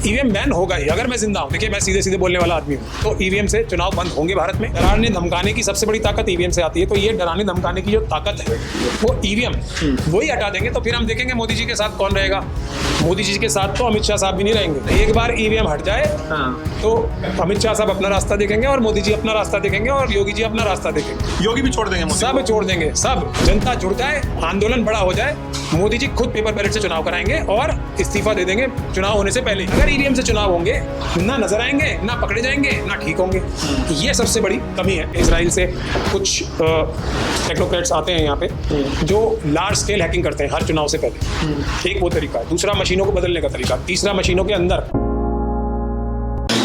EVM ban होगा ही अगर मैं जिंदा हूँ। देखिए मैं सीधे सीधे बोलने वाला आदमी हूँ, तो ईवीएम से चुनाव बंद होंगे भारत में। डराने धमकाने की सबसे बड़ी ताकत ईवीएम से आती है, तो ये डराने धमकाने की जो ताकत है वो ईवीएम वही हटा देंगे, तो फिर हम देखेंगे मोदी जी के साथ कौन रहेगा। मोदी जी के साथ तो अमित शाह साहब भी नहीं रहेंगे। एक बार ईवीएम हट जाए तो अमित शाह साहब अपना रास्ता देखेंगे और मोदी जी अपना रास्ता देखेंगे और योगी जी अपना रास्ता देखेंगे। योगी भी छोड़ देंगे, सब छोड़ देंगे, सब जनता जुड़ जाए, आंदोलन बड़ा हो जाए, मोदी जी खुद पेपर बैलेट से चुनाव कराएंगे और इस्तीफा दे देंगे चुनाव होने से पहले। अगर ईवीएम से चुनाव होंगे ना नजर आएंगे, ना पकड़े जाएंगे, ना ठीक होंगे। ये सबसे बड़ी कमी है। इजराइल से कुछ टेक्नोक्रेट्स आते हैं यहाँ पे जो लार्ज स्केल हैकिंग करते हैं हर चुनाव से पहले। एक वो तरीका है, दूसरा मशीनों को बदलने का तरीका, तीसरा मशीनों के अंदर।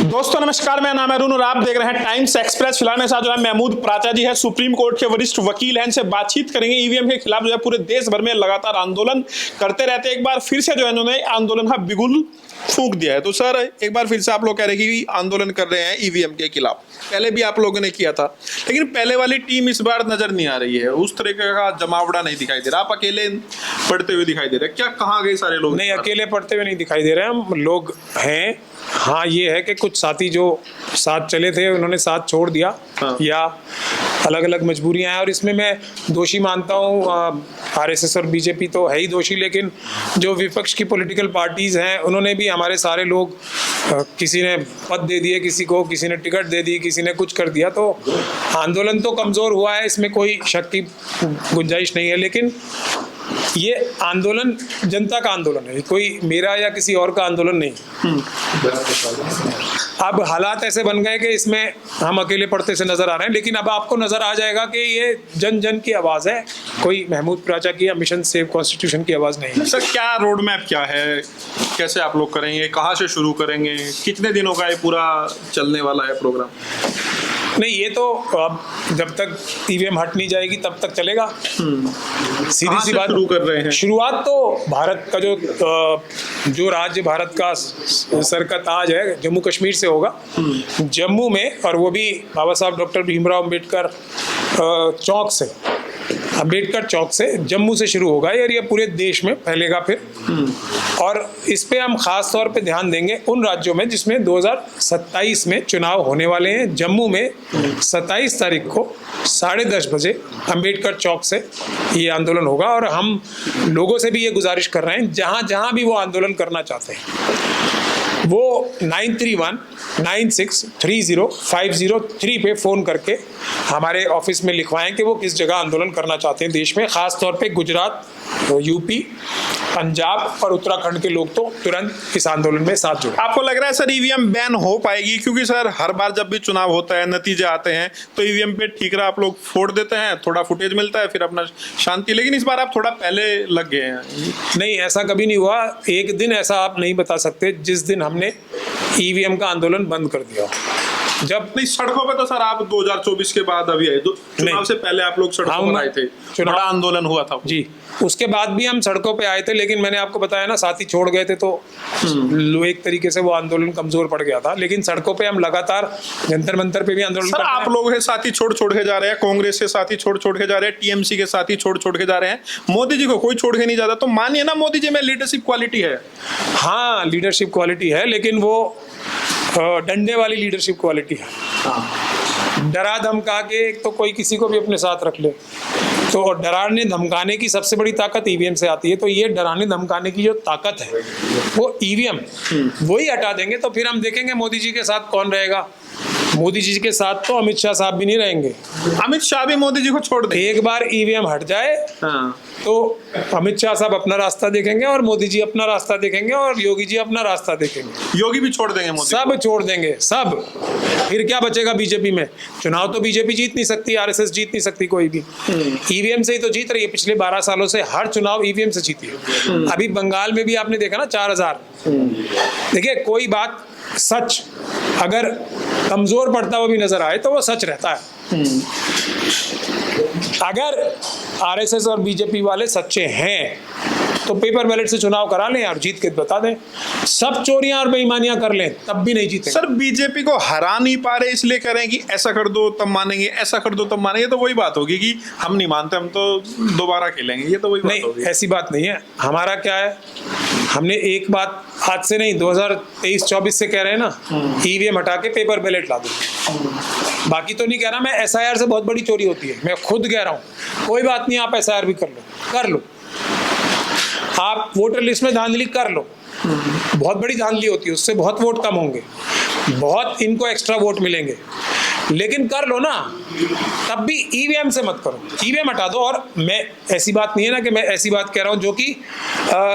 दोस्तों नमस्कार, मेरा नाम है अरुण और आप देख रहे हैं टाइम्स एक्सप्रेस। फिलहाल मेरे साथ जो है महमूद प्राचा जी है, सुप्रीम कोर्ट के वरिष्ठ वकील हैं। इनसे बातचीत करेंगे। ईवीएम के खिलाफ जो है पूरे देश भर में लगातार आंदोलन करते रहते हैं। एक बार फिर से जो है इन्होंने आंदोलन का बिगुल फूंक दिया है। तो सर एक बार फिर से आप लोग कह रहे हैं कि आंदोलन कर रहे हैं ईवीएम के खिलाफ। पहले भी आप लोगों ने किया था, लेकिन पहले वाली टीम इस बार नजर नहीं आ रही है। उस तरीके का जमावड़ा नहीं दिखाई दे रहा। आप अकेले पढ़ते हुए दिखाई दे रहे हैं। क्या कहाँ गए सारे लोग? नहीं, अकेले पढ़ते हुए नहीं दिखाई दे रहे हैं, हम लोग हैं। हाँ, ये है कि कुछ साथी जो साथ चले थे उन्होंने साथ छोड़ दिया। या अलग अलग मजबूरियां हैं, और इसमें मैं दोषी मानता हूँ आरएसएस और बीजेपी तो है ही दोषी, लेकिन जो विपक्ष की पॉलिटिकल पार्टीज हैं उन्होंने भी हमारे सारे लोग, किसी ने पद दे दिए किसी को, किसी ने टिकट दे दी, किसी ने कुछ कर दिया, तो आंदोलन तो कमज़ोर हुआ है, इसमें कोई शक की गुंजाइश नहीं है। लेकिन ये आंदोलन जनता का आंदोलन है, कोई मेरा या किसी और का आंदोलन नहीं। अब हालात ऐसे बन गए कि इसमें हम अकेले पढ़ते से नजर आ रहे हैं, लेकिन अब आपको नजर आ जाएगा कि ये जन जन की आवाज़ है, कोई महमूद प्राचा की या मिशन सेव कॉन्स्टिट्यूशन की आवाज़ नहीं है। सर क्या रोड मैप क्या है, कैसे आप लोग करेंगे, कहाँ से शुरू करेंगे, कितने दिनों का ये पूरा चलने वाला है प्रोग्राम? नहीं, ये तो अब जब तक ईवीएम हट नहीं जाएगी तब तक चलेगा। सीधी सी बात, शुरू कर रहे हैं। शुरुआत तो भारत का जो राज्य भारत का सर का ताज है जम्मू कश्मीर से होगा। जम्मू में, और वो भी बाबा साहब डॉक्टर भीमराव अम्बेडकर चौक से जम्मू से शुरू होगा, और ये पूरे देश में फैलेगा फिर। और इस पे हम खास तौर पे ध्यान देंगे उन राज्यों में जिसमें 2027 में चुनाव होने वाले हैं। जम्मू में 27 तारीख को 10:30 बजे अम्बेडकर चौक से ये आंदोलन होगा, और हम लोगों से भी ये गुजारिश कर रहे हैं जहाँ जहाँ भी वो आंदोलन करना चाहते हैं वो 9319630503 पे फ़ोन करके हमारे ऑफिस में लिखवाएं कि वो किस जगह आंदोलन करना चाहते हैं देश में। ख़ास तौर पे गुजरात, यूपी, पंजाब और उत्तराखंड के लोग तो तुरंत इस आंदोलन में साथ जुड़े। आपको लग रहा है सर ईवीएम बैन हो पाएगी? क्योंकि सर हर बार जब भी चुनाव होता है, नतीजे आते हैं, तो ईवीएम पे ठीकरा आप लोग फोड़ देते हैं, थोड़ा फुटेज मिलता है, फिर अपना शांति। लेकिन इस बार आप थोड़ा पहले लग गए हैं। नहीं, ऐसा कभी नहीं हुआ। एक दिन ऐसा आप नहीं बता सकते जिस दिन हमने ईवीएम का आंदोलन बंद कर दिया। जब नहीं, सड़कों पे तो सर आप 2024 के बाद अभी आए, चुनाव से पहले आप लोग सड़कों पर आए थे, बड़ा आंदोलन हुआ था जी। उसके बाद भी हम सड़कों पे आए थे, लेकिन मैंने आपको बताया ना, साथी छोड़ गए थे, तो एक तरीके से वो आंदोलन कमजोर पड़ गया था। लेकिन सड़कों पे हम लगातार, जंतर मंतर पे भी आंदोलन सर आप लोग है साथी छोड़ के जा रहे हैं, कांग्रेस के साथी छोड़ के जा रहे हैं, टीएमसी के साथी छोड़ के जा रहे हैं, मोदी जी को कोई छोड़ के नहीं जाता। तो मानिए ना, मोदी जी में लीडरशिप क्वालिटी है। हाँ, लीडरशिप क्वालिटी है, लेकिन वो डंडे वाली लीडरशिप क्वालिटी है। डरा धमका के एक तो कोई किसी को भी अपने साथ रख ले, तो डराने धमकाने की सबसे बड़ी ताकत ईवीएम से आती है। तो ये डराने धमकाने की जो ताकत है वो ईवीएम वही हटा देंगे, तो फिर हम देखेंगे मोदी जी के साथ कौन रहेगा। मोदी जी के साथ तो अमित शाह साहब भी नहीं रहेंगे। अमित शाह भी मोदी जी को छोड़ देंगे। एक बार ईवीएम हट जाए तो अमित शाह साहब अपना रास्ता देखेंगे और मोदी जी अपना रास्ता देखेंगे और योगी जी अपना रास्ता देखेंगे। योगी भी छोड़ देंगे, मोदी सब छोड़ देंगे, सब। फिर क्या बचेगा बीजेपी में? चुनाव तो बीजेपी जीत नहीं सकती, आरएसएस जीत नहीं सकती, कोई भी। ईवीएम से ही तो जीत रही है। पिछले 12 सालों से हर चुनाव ईवीएम से जीती है। अभी बंगाल में भी आपने देखा ना, 4000। देखिए, कोई बात सच अगर कमजोर पड़ता हुआ भी नजर आए तो वो सच रहता है। अगर आरएसएस और बीजेपी वाले सच्चे हैं तो पेपर बैलेट से चुनाव करा लें और जीत के बता दें। सब चोरियां और बेईमानियां कर लें, तब भी नहीं जीते। सर बीजेपी को हरा नहीं पा रहे, इसलिए कह रहे हैं कि ऐसा कर दो तब मानेंगे, ऐसा कर दो तब मानेंगे। तो वही बात होगी कि हम नहीं मानते, हम तो दोबारा खेलेंगे। ये तो वही बात होगी। ऐसी बात नहीं है। हमारा क्या है, हमने एक बात आज से नहीं 2023-24 से कह रहे हैं ना, ईवीएम हटा के पेपर बैलेट ला दो। बाकी तो नहीं कह रहा मैं, एसआईआर से बहुत बड़ी चोरी होती है, मैं खुद कह रहा हूँ। कोई बात नहीं, आप एसआईआर भी कर लो, आप वोटर लिस्ट में धांधली कर लो, बहुत बड़ी धांधली होती है, उससे बहुत वोट कम होंगे, बहुत इनको एक्स्ट्रा वोट मिलेंगे, लेकिन कर लो ना। तब भी ईवीएम से मत करो, ईवीएम हटा दो। और मैं ऐसी बात नहीं है ना कि मैं ऐसी बात कह रहा हूँ जो कि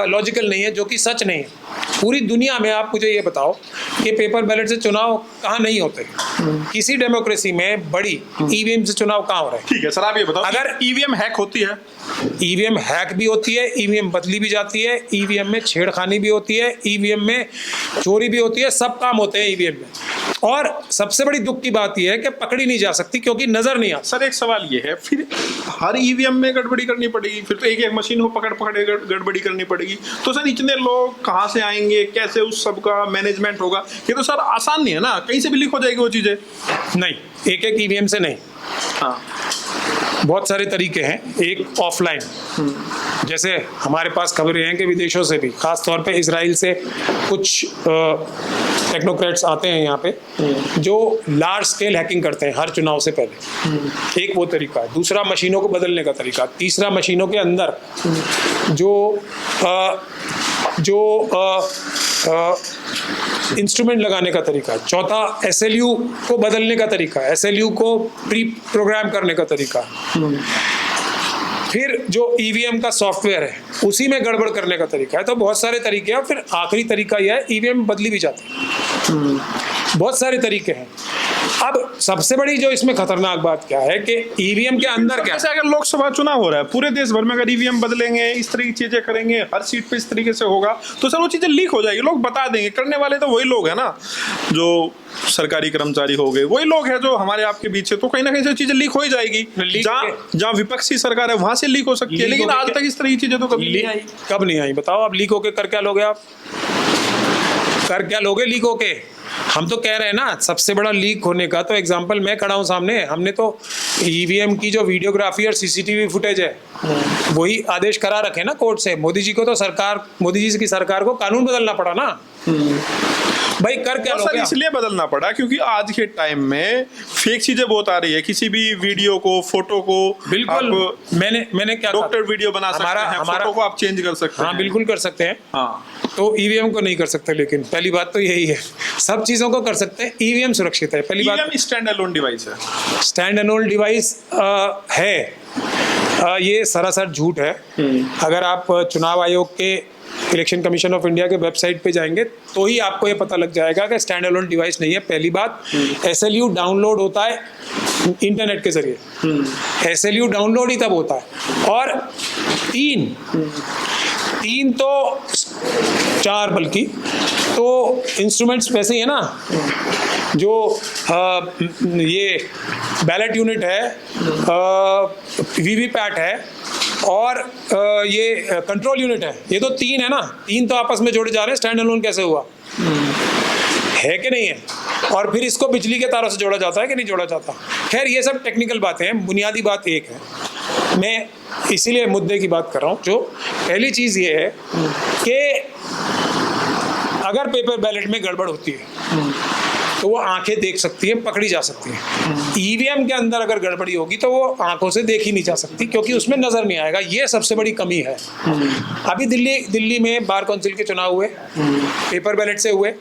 लॉजिकल नहीं है, जो कि सच नहीं है। पूरी दुनिया में आप मुझे ये बताओ कि पेपर बैलेट से चुनाव कहाँ नहीं होते? किसी डेमोक्रेसी में बड़ी ईवीएम से चुनाव कहाँ हो रहा है? ठीक है सर, आप ये बताओ, अगर ईवीएम हैक होती है? ईवीएम हैक भी होती है, ईवीएम बदली भी जाती है, ईवीएम में छेड़खानी भी होती है, ईवीएम में चोरी भी होती है, सब काम होते हैं ईवीएम में। और सबसे बड़ी दुख की बात यह है कि पकड़ी नहीं जा सकती क्योंकि नजर नहीं आता। सर एक सवाल ये है, फिर हर ईवीएम में गड़बड़ी करनी पड़ेगी, फिर तो एक एक मशीन को पकड़ गड़बड़ी करनी पड़ेगी। तो सर इतने लोग कहाँ से आएंगे, कैसे उस सब का मैनेजमेंट होगा? ये तो सर आसान नहीं है ना, कहीं से भी लीक हो जाएगी वो चीजें। नहीं, एक एक ईवीएम से नहीं। हाँ, बहुत सारे तरीके हैं। एक ऑफलाइन, जैसे हमारे पास खबरें हैं कि विदेशों से भी, खास तौर पे इजराइल से कुछ टेक्नोक्रेट्स आते हैं यहाँ पे जो लार्ज स्केल हैकिंग करते हैं हर चुनाव से पहले। एक वो तरीका है। दूसरा, मशीनों को बदलने का तरीका। तीसरा, मशीनों के अंदर इंस्ट्रूमेंट लगाने का तरीका। चौथा, एसएलयू को बदलने का तरीका, एसएलयू को प्री प्रोग्राम करने का तरीका। फिर जो ईवीएम का सॉफ्टवेयर है उसी में गड़बड़ करने का तरीका है। तो बहुत सारे तरीके हैं। फिर आखिरी तरीका यह है, ईवीएम बदली भी जाती है। बहुत सारे तरीके हैं। अब सबसे बड़ी जो इसमें खतरनाक बात क्या है कि ईवीएम के अंदर क्या, जैसे अगर लोकसभा चुनाव हो रहा है पूरे देश भर में, अगर ईवीएम बदलेंगे, इस तरह की चीजें करेंगे, हर सीट पे इस तरीके से होगा, तो सर वो चीजें लीक हो जाएगी, लोग बता देंगे। करने वाले तो वही लोग हैं ना, जो सरकारी कर्मचारी हो गए, वही लोग हैं जो हमारे आपके बीच है। तो कहीं ना कहीं से चीजें लीक हो ही जाएगी। जहाँ विपक्षी सरकार है वहां से लीक हो सकती है, लेकिन आज तक इस तरह की चीजें तो कभी नहीं आई। कब नहीं आई बताओ? अब लीक होके कर क्या लोगे? आप कर क्या लोगे लीक होके? हम तो कह रहे हैं ना, सबसे बड़ा लीक होने का तो एग्जांपल मैं खड़ा हूं सामने। हमने तो ईवीएम की जो वीडियोग्राफी और सीसीटीवी फुटेज है वही आदेश करा रखे ना कोर्ट से। मोदी जी को तो मोदी जी की सरकार को कानून बदलना पड़ा ना भाई। कर क्या लोगे? इसलिए बदलना पड़ा क्योंकि आज के टाइम में फेक चीजें बहुत आ रही है। किसी भी वीडियो को, फोटो को, बिल्कुल मैंने क्या, डॉक्टर वीडियो बना सकते हैं, फोटो को आप चेंज कर सकते हैं। हाँ बिल्कुल कर सकते हैं। हाँ, तो ईवीएम को नहीं कर सकते। लेकिन पहली बात तो यही है, सब चीजों को कर सकते हैं, ईवीएम सुरक्षित है। पहली बात, स्टैंड अलोन डिवाइस है। स्टैंड अलोन डिवाइस है, ये सरासर झूठ है। अगर आप चुनाव आयोग के, इलेक्शन कमीशन ऑफ इंडिया के वेबसाइट पे जाएंगे तो ही आपको ये पता लग जाएगा कि स्टैंड अलोन डिवाइस नहीं है। पहली बात, एसएलयू डाउनलोड होता है इंटरनेट के जरिए। एसएलयू डाउनलोड ही तब होता है। और तीन तो 4 बल्कि तो इंस्ट्रूमेंट्स वैसे ही है ना, जो ये बैलेट यूनिट है, वीवीपैट है और ये कंट्रोल यूनिट है। ये तो 3 है ना, 3 तो आपस में जोड़े जा रहे हैं। स्टैंड अलोन कैसे हुआ? है कि नहीं है? और फिर इसको बिजली के तारों से जोड़ा जाता है कि नहीं जोड़ा जाता? खैर ये सब टेक्निकल बातें हैं। बुनियादी बात एक है, मैं इसीलिए मुद्दे की बात कर रहा हूँ। जो पहली चीज़ ये है कि अगर पेपर बैलेट में गड़बड़ होती है तो वो आंखें देख सकती हैं, पकड़ी जा सकती हैं। ईवीएम के अंदर अगर गड़बड़ी होगी तो वो आंखों से देखी नहीं जा सकती क्योंकि उसमें नजर नहीं आएगा। ये सबसे बड़ी कमी है। अभी दिल्ली में बार काउंसिल के चुनाव हुए, पेपर बैलेट से हुए।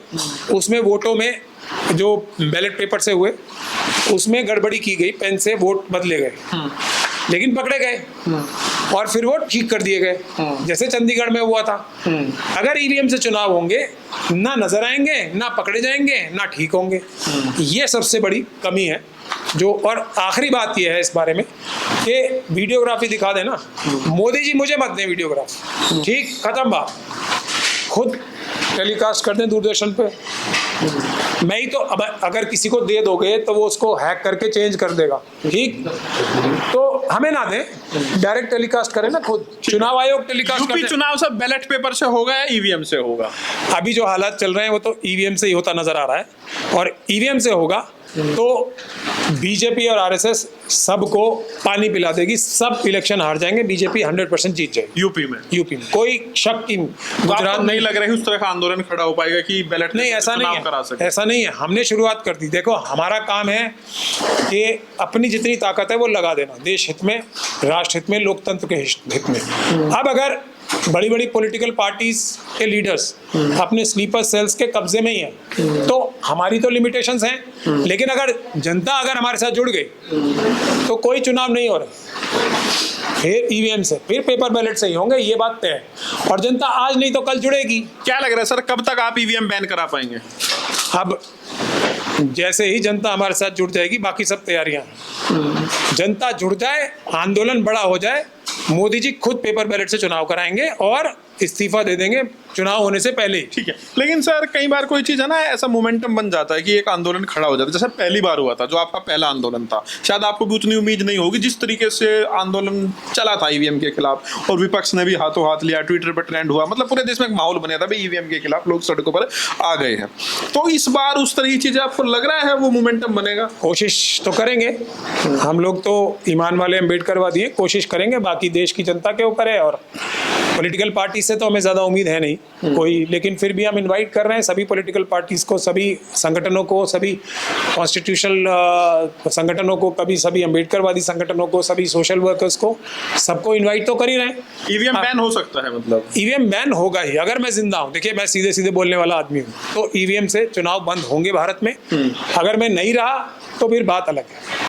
उसमें वोटों में जो बैलेट पेपर से हुए उसमें गड़बड़ी की गई, पेन से वोट बदले गए, लेकिन पकड़े गए और फिर वो ठीक कर दिए गए, जैसे चंडीगढ़ में हुआ था। अगर ईवीएम से चुनाव होंगे, ना नजर आएंगे, ना पकड़े जाएंगे, ना ठीक होंगे। ये सबसे बड़ी कमी है जो। और आखिरी बात यह है इस बारे में कि वीडियोग्राफी दिखा देना। मोदी जी मुझे मत दें वीडियोग्राफी, ठीक, खत्म बात। खुद टेलीकास्ट कर दें दूरदर्शन पे। मैं ही तो, अब अगर किसी को दे दोगे तो वो उसको हैक करके चेंज कर देगा, ठीक, तो हमें ना दें, डायरेक्ट टेलीकास्ट करें ना खुद। चुनाव आयोग टेलीकास्ट यूपी चुनाव सब बैलेट पेपर से होगा या ईवीएम से होगा? अभी जो हालात चल रहे हैं वो तो ईवीएम से ही होता नजर आ रहा है और ईवीएम से होगा। तो बीजेपी और आरएसएस सबको पानी पिला देगी, सब इलेक्शन हार जाएंगे, बीजेपी 100% जीत जाएगी यूपी में कोई शक की गुजरात नहीं लग रही उस तरह का आंदोलन खड़ा हो पाएगा कि बैलेट नहीं, ऐसा नहीं करा है, सके। ऐसा नहीं है। हमने शुरुआत कर दी। देखो हमारा काम है कि अपनी जितनी ताकत है वो लगा देना, देश हित में, राष्ट्र हित में, लोकतंत्र के हित में। अब अगर बड़ी बड़ी पॉलिटिकल पार्टीज के लीडर्स अपने स्लीपर सेल्स के कब्जे में ही हैं, तो हमारी तो लिमिटेशंस हैं, लेकिन अगर जनता अगर हमारे साथ जुड़ गई तो कोई चुनाव नहीं हो रहा, फिर ईवीएम से, फिर पेपर बैलेट से ही होंगे, ये बात तय है। और जनता आज नहीं तो कल जुड़ेगी। क्या लग रहा है सर, कब तक आप ईवीएम बैन करा पाएंगे? अब जैसे ही जनता हमारे साथ जुड़ जाएगी, बाकी सब तैयारियां हैं। जनता जुड़ जाए, आंदोलन बड़ा हो जाए, मोदी जी खुद पेपर बैलेट से चुनाव कराएंगे और इस्तीफा दे देंगे चुनाव होने से पहले ही। ठीक है, लेकिन सर कई बार कोई चीज है ना, ऐसा मोमेंटम बन जाता है कि एक आंदोलन खड़ा हो जाता है। जैसे पहली बार हुआ था, जो आपका पहला आंदोलन था, शायद आपको भी उतनी उम्मीद नहीं होगी जिस तरीके से आंदोलन चला था ईवीएम के खिलाफ, और विपक्ष ने भी हाथों हाथ लिया, ट्विटर पर ट्रेंड हुआ, मतलब पूरे देश में एक माहौल बना था भाई ईवीएम के खिलाफ लोग सड़कों पर आ गए हैं। तो इस बार उस तरह की चीजें आपको लग रहा है वो मोमेंटम बनेगा? कोशिश तो करेंगे हम लोग, तो ईमान वाले अम्बेडकर वादी हैं, कोशिश करेंगे, बाकी देश की जनता के ऊपर है। और पॉलिटिकल पार्टी से तो हमें ज़्यादा उम्मीद है नहीं कोई, लेकिन फिर भी हम इनवाइट कर रहे हैं सभी पॉलिटिकल पार्टीज को, सभी संगठनों को, सभी कॉन्स्टिट्यूशनल संगठनों को, कभी सभी अम्बेडकरवादी संगठनों को, सभी सोशल वर्कर्स को, सबको इनवाइट तो कर ही रहे हैं। ईवीएम बैन हो सकता है? मतलब ईवीएम बैन होगा ही, अगर मैं जिंदा हूँ। देखिए मैं सीधे सीधे बोलने वाला आदमी हूँ, तो ईवीएम से चुनाव बंद होंगे भारत में। अगर मैं नहीं रहा तो फिर बात अलग है।